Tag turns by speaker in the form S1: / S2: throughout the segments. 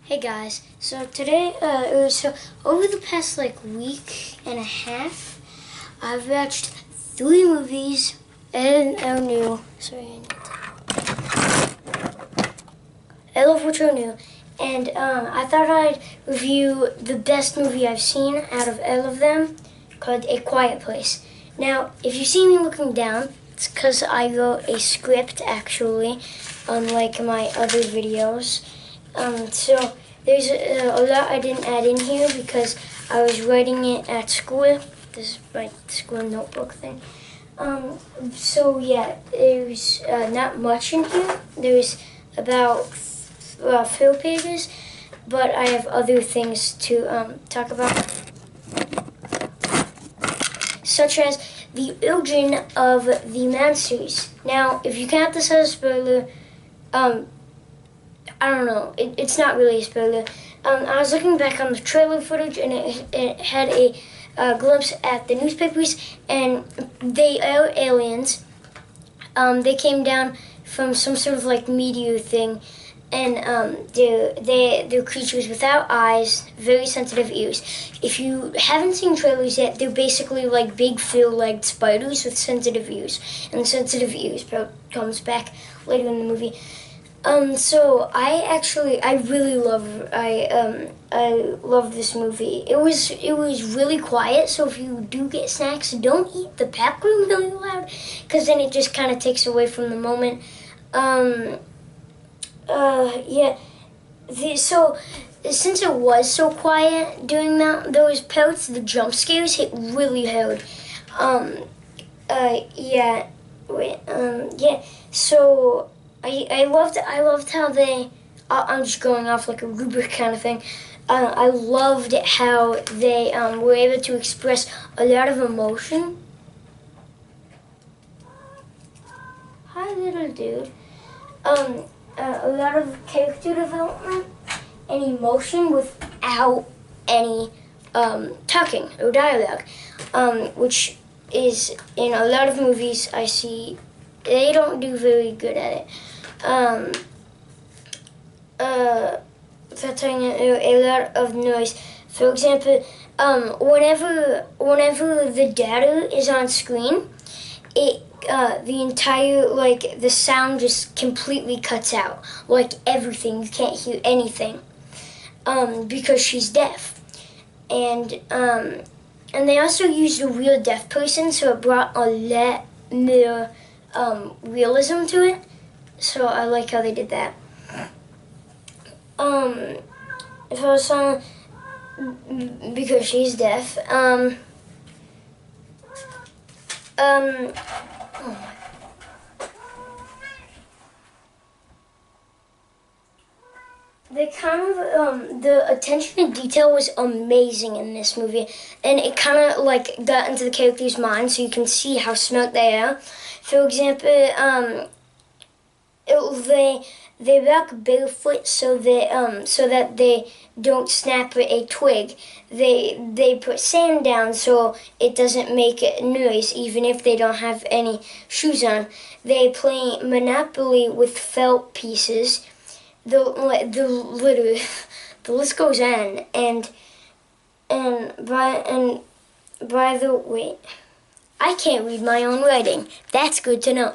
S1: Hey guys, so today, over the past week and a half, I've watched 3 movies and are new. All of which are new, and I thought I'd review the best movie I've seen out of all of them, called A Quiet Place. Now, if you see me looking down, it's because I wrote a script actually, unlike my other videos. So there's a lot I didn't add in here because I was writing it at school. This is my school notebook thing. So yeah, there's not much in here. There's about 4 pages, but I have other things to talk about, such as the origin of the monsters. Now, if you count this as a spoiler, I don't know. It's not really a spoiler. I was looking back on the trailer footage, and it had a glimpse at the newspapers, and they are aliens. They came down from some sort of meteor thing, and they're creatures without eyes, very sensitive ears. If you haven't seen trailers yet, they're basically like big four-legged spiders with sensitive ears, and the sensitive ears comes back later in the movie. So I really love this movie. It was really quiet, so if you do get snacks, don't eat the popcorn really loud, because then it just kind of takes away from the moment. Yeah. So since it was so quiet during those parts, the jump scares hit really hard. Yeah. Wait. Yeah. So. I loved how I'm just going off like a rubric kind of thing. I loved how they were able to express a lot of emotion. Hi, little dude. A lot of character development and emotion without any talking or dialogue, which is in a lot of movies I see they don't do very good at it. That's a lot of noise. For example, whenever the data is on screen, the entire the sound just completely cuts out. Like everything, you can't hear anything. Because she's deaf, and they also used a real deaf person, so it brought a lot more realism to it. So I like how they did that. If I was on, because she's deaf, oh my. The attention to detail was amazing in this movie, and it kind of got into the characters' minds, so you can see how smart they are. For example, they walk barefoot so that they don't snap a twig. They put sand down so it doesn't make noise, even if they don't have any shoes on. They play Monopoly with felt pieces. The list goes on, and by the way, I can't read my own writing. That's good to know.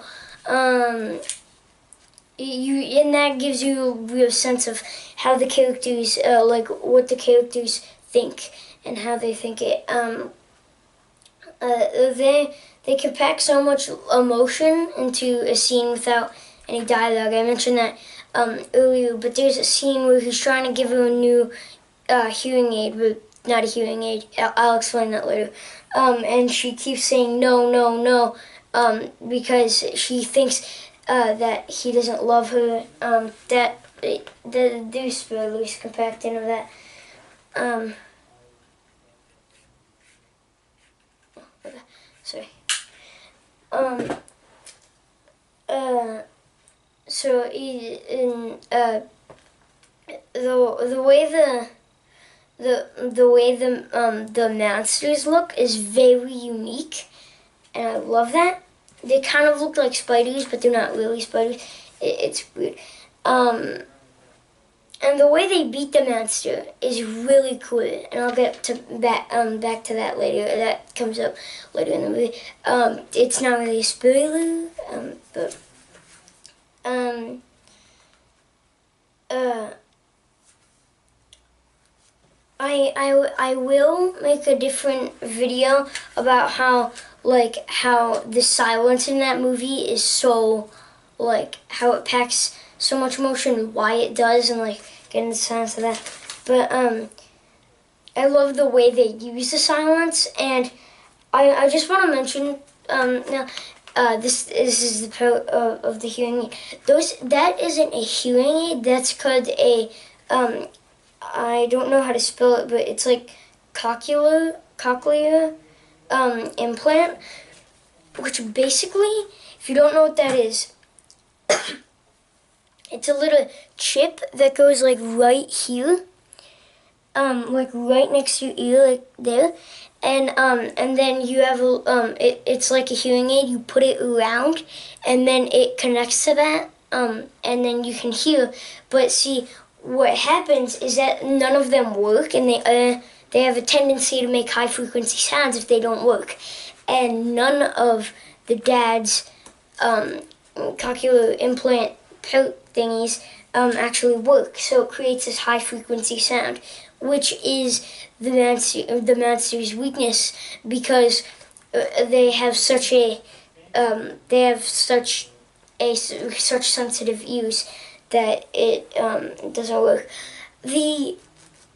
S1: And that gives you a real sense of how the characters, what the characters think and how they think it. They can pack so much emotion into a scene without any dialogue. I mentioned that earlier, but there's a scene where he's trying to give her a new hearing aid, but not a hearing aid. I'll explain that later. And she keeps saying no, no, no, because she thinks that he doesn't love her. There's spoilers compact into that. Sorry. So the way the monsters look is very unique, and I love that. They kind of look like spiders, but they're not really spiders. It's weird. And the way they beat the monster is really cool, and I'll get to back to that later. That comes up later in the movie. It's not really a spoiler, but I will make a different video about how the silence in that movie is so, how it packs so much emotion, why it does, and get into the silence of that. But I love the way they use the silence, and I just want to mention now. This is the part of the hearing aid. That isn't a hearing aid. That's called a I don't know how to spell it, but it's like cochlear implant, which basically, if you don't know what that is, it's a little chip that goes right here, right next to your ear, there, and then you have it's like a hearing aid. You put it around, and then it connects to that, and then you can hear. But see, what happens is that none of them work, and they have a tendency to make high frequency sounds if they don't work, and none of the dad's cochlear implant thingies actually work. So it creates this high frequency sound, which is the monster's weakness, because they have such such sensitive ears that it doesn't work. The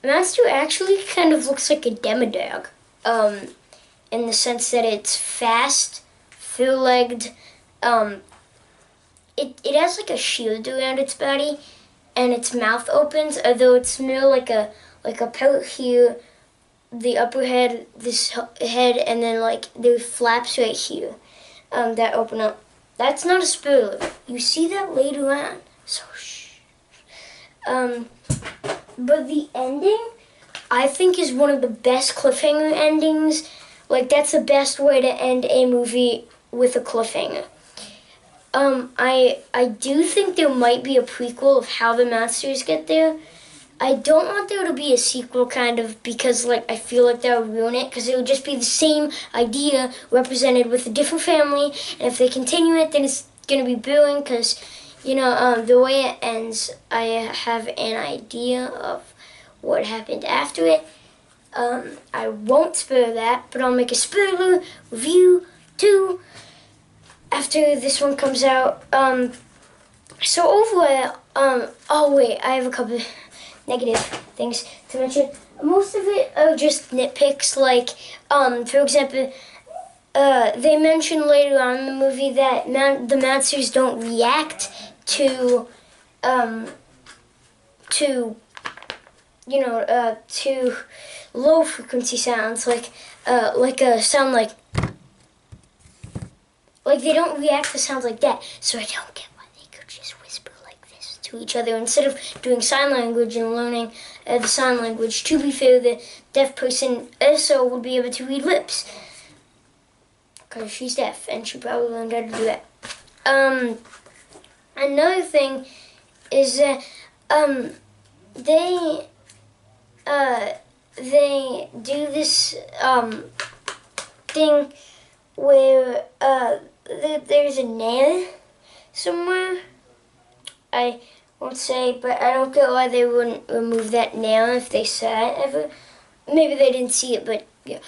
S1: monster actually kind of looks like a demodog, in the sense that it's fast, four-legged. It has a shield around its body, and its mouth opens, although it's more like a pellet here, the upper head, this head, and then there's flaps right here that open up. That's not a spoiler. You see that later on. So shh. But the ending, I think, is one of the best cliffhanger endings. That's the best way to end a movie, with a cliffhanger. I do think there might be a prequel of how the monsters get there. I don't want there to be a sequel, because I feel like that would ruin it, because it would just be the same idea represented with a different family, and if they continue it, then it's gonna be boring, because the way it ends, I have an idea of what happened after it. I won't spoil that, but I'll make a spoiler review too after this one comes out. So overall, oh wait, I have a couple of negative things to mention. Most of it are just nitpicks, for example, they mention later on in the movie that the monsters don't react to low frequency sounds, a sound they don't react to sounds like that. So I don't get why they could just whisper like this to each other instead of doing sign language and learning the sign language. To be fair, the deaf person also would be able to read lips, because she's deaf and she probably learned how to do that. Another thing is that they do this thing where there's a nail somewhere. I won't say, but I don't get why they wouldn't remove that nail if they saw it ever. Maybe they didn't see it, but yeah.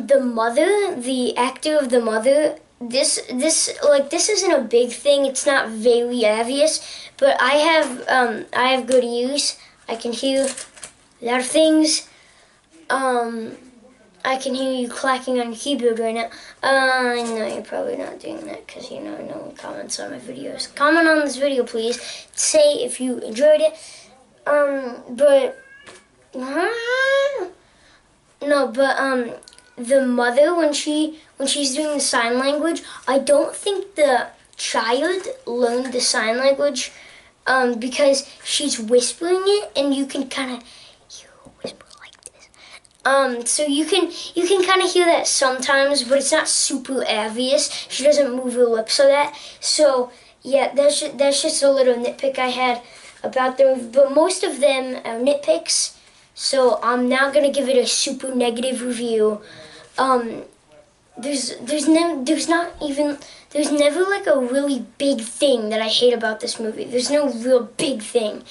S1: The mother, the actor of the mother, this isn't a big thing. It's not very obvious, but I have good ears. I can hear a lot of things. I can hear you clacking on your keyboard right now. I know you're probably not doing that, because no one comments on my videos. Comment on this video, please. Say if you enjoyed it. The mother, when she's doing the sign language, I don't think the child learned the sign language, because she's whispering it, and you can kind of hear her whisper like this. So you can kind of hear that sometimes, but it's not super obvious. She doesn't move her lips so that. So yeah, that's just a little nitpick I had about the movie, but most of them are nitpicks. So I'm now gonna give it a super negative review. Um, there's never like a really big thing that I hate about this movie. There's no real big thing.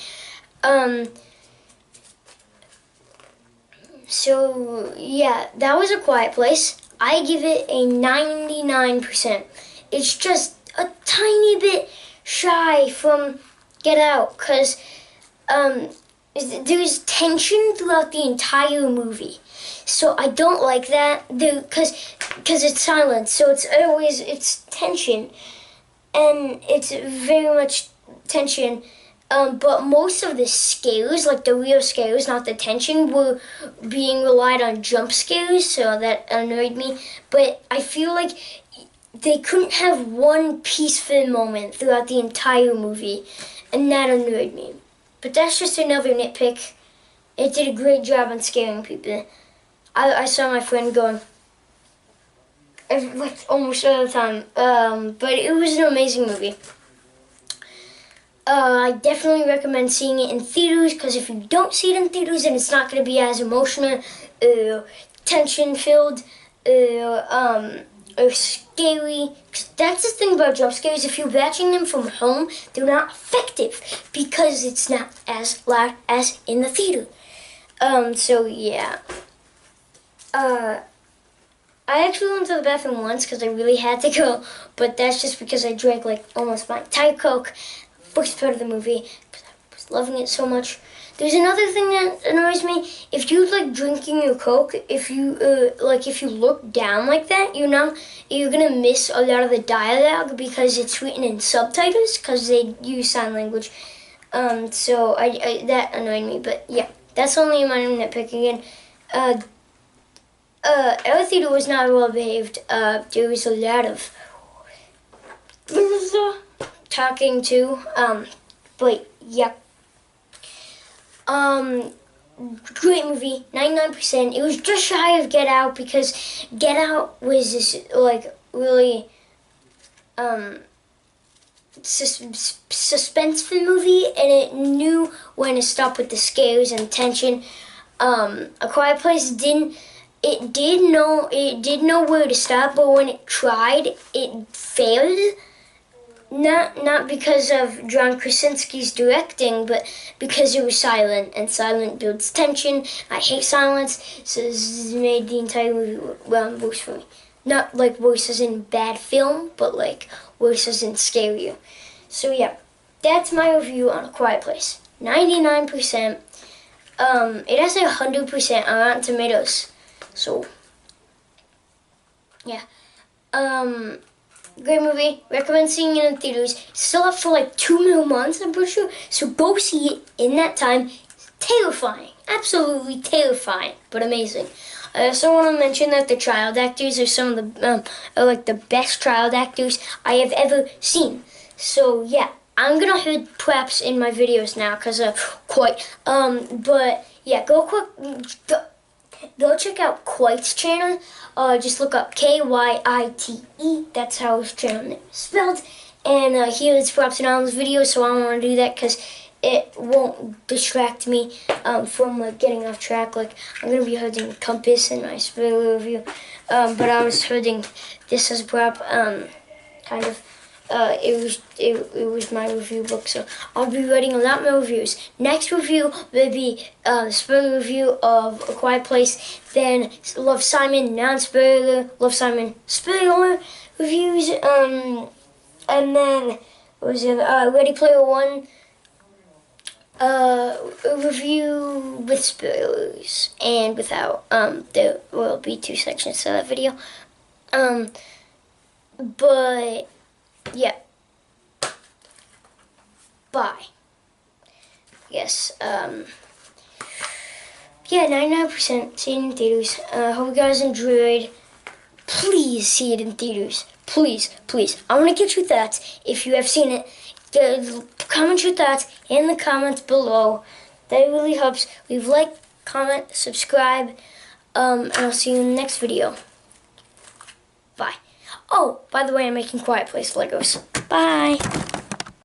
S1: So yeah, that was A Quiet Place. I give it a 99%. It's just a tiny bit shy from Get Out, because there's tension throughout the entire movie. So I don't like that, because it's silent, so it's tension, and it's very much tension. But most of the scares, like the real scares, not the tension, were being relied on jump scares, so that annoyed me. But I feel like they couldn't have one peaceful moment throughout the entire movie, and that annoyed me. But that's just another nitpick. It did a great job on scaring people. I saw my friend going, like almost all the time. But it was an amazing movie. I definitely recommend seeing it in theaters, because if you don't see it in theaters, then it's not going to be as emotional, tension-filled, or scary. 'Cause that's the thing about jump scares. If you're watching them from home, they're not effective, because it's not as loud as in the theater. So yeah. I actually went to the bathroom once because I really had to go, but that's just because I drank like almost my entire Coke first part of the movie because I was loving it so much. There's another thing that annoys me. If you like drinking your Coke, if you look down like that, you're gonna miss a lot of the dialogue because it's written in subtitles because they use sign language. So I that annoyed me, but yeah, that's only my nitpicking. And our theater was not well behaved. There was a lot of talking too. But yeah. Great movie, 99%. It was just shy of Get Out because Get Out was this like really suspenseful movie, and it knew when to stop with the scares and tension. A Quiet Place didn't. It did know where to stop, but when it tried, it failed. Not because of John Krasinski's directing, but because it was silent, and silent builds tension. I hate silence, so this made the entire movie worse for me. Not like worse as in bad film, but like worse as in scarier. So yeah, that's my review on A Quiet Place. 99%. It has 100% on Rotten Tomatoes. So yeah. Great movie. Recommend seeing it in theaters. It's still up for like 2 more months, I'm pretty sure. So go see it in that time. It's terrifying. Absolutely terrifying, but amazing. I also want to mention that the child actors are some of the like the best child actors I have ever seen. So yeah, I'm gonna hit props in my videos now because but yeah, go check out Quite's channel. Just look up Kyite. That's how his channel name is spelled. And he has props in all his videos, so I don't want to do that because it won't distract me from like getting off track. Like I'm gonna be holding Compass in my spoiler review, but I was holding this as a prop. Kind of. It was my review book, so I'll be writing a lot more reviews. Next review will be spoiler review of A Quiet Place, then Love Simon non-spoiler, Love Simon spoiler reviews, and then what was it? Ready Player One a review with spoilers and without. There will be 2 sections to that video. But yeah. Bye. Yes. Yeah, 99%. See it in theaters. Hope you guys enjoyed. Please see it in theaters. Please, please. I want to get your thoughts. If you have seen it, comment your thoughts in the comments below. That really helps. Leave a like, comment, subscribe, and I'll see you in the next video. Bye. Oh, by the way, I'm making Quiet Place Legos. Bye.